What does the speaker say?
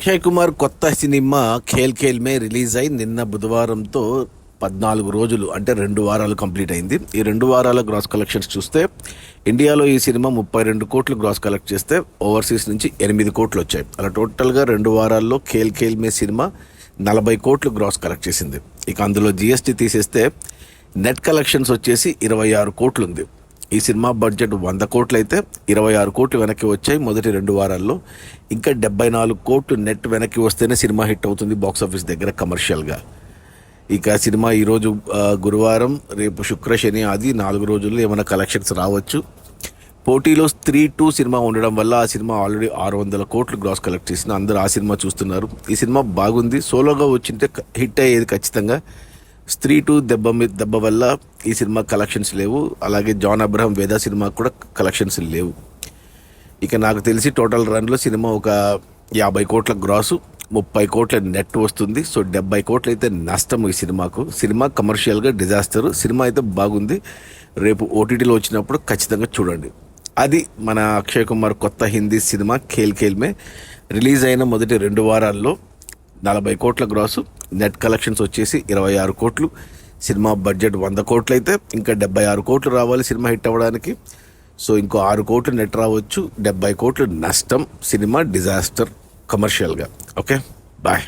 అక్షయ్ కుమార్ కొత్త సినిమా ఖేల్ ఖేల్ మే రిలీజ్ అయి నిన్న బుధవారంతో 14 రోజులు అంటే 2 వారాలు కంప్లీట్ అయింది. ఈ 2 వారాల గ్రాస్ కలెక్షన్స్ చూస్తే ఇండియాలో ఈ సినిమా 32 కోట్లు గ్రాస్ కలెక్ట్ చేస్తే ఓవర్సీస్ నుంచి 8 కోట్లు వచ్చాయి. అలా టోటల్గా 2 వారాల్లో ఖేల్ ఖేల్ మే సినిమా 40 కోట్లు గ్రాస్ కలెక్ట్ చేసింది. ఇక అందులో జిఎస్టీ తీసేస్తే నెట్ కలెక్షన్స్ వచ్చేసి 26 కోట్లు ఉంది. ఈ సినిమా బడ్జెట్ 100 కోట్లు అయితే 26 కోట్లు వెనక్కి వచ్చాయి మొదటి 2 వారాల్లో. ఇంకా 74 కోట్లు నెట్ వెనక్కి వస్తేనే సినిమా హిట్ అవుతుంది బాక్స్ ఆఫీస్ దగ్గర కమర్షియల్గా. ఇక సినిమా ఈరోజు గురువారం, రేపు శుక్ర, శని, ఆది 4 రోజుల్లో ఏమైనా కలెక్షన్స్ రావచ్చు. పోటీలో 3-2 సినిమా ఉండడం వల్ల ఆ సినిమా ఆల్రెడీ 600 కోట్లు గ్రాస్ కలెక్ట్ చేసింది. అందరూ ఆ సినిమా చూస్తున్నారు. ఈ సినిమా బాగుంది. సోలోగా వచ్చింటే హిట్ అయ్యేది ఖచ్చితంగా. 3-2 దెబ్బ వల్ల ఈ సినిమా కలెక్షన్స్ లేవు. అలాగే జాన్ అబ్రహం వేదా సినిమా కూడా కలెక్షన్స్ లేవు. ఇక నాకు తెలిసి టోటల్ రన్లో సినిమా ఒక 50 కోట్ల గ్రాసు, 30 కోట్ల నెట్ వస్తుంది. సో 70 కోట్లు అయితే నష్టం ఈ సినిమాకు. సినిమా కమర్షియల్గా డిజాస్టర్. సినిమా అయితే బాగుంది. రేపు ఓటీటీలో వచ్చినప్పుడు ఖచ్చితంగా చూడండి. అది మన అక్షయ్ కుమార్ కొత్త హిందీ సినిమా ఖేల్ ఖేల్ మే రిలీజ్ అయిన మొదటి 2 వారాల్లో 40 కోట్ల గ్రాసు, నెట్ కలెక్షన్స్ వచ్చేసి 26 కోట్లు. సినిమా బడ్జెట్ 100 కోట్లు అయితే ఇంకా 76 కోట్లు రావాలి సినిమా హిట్ అవ్వడానికి. సో ఇంకో 6 కోట్లు నెట్ రావచ్చు. 70 కోట్లు నష్టం. సినిమా డిజాస్టర్ కమర్షియల్గా. Okay, bye.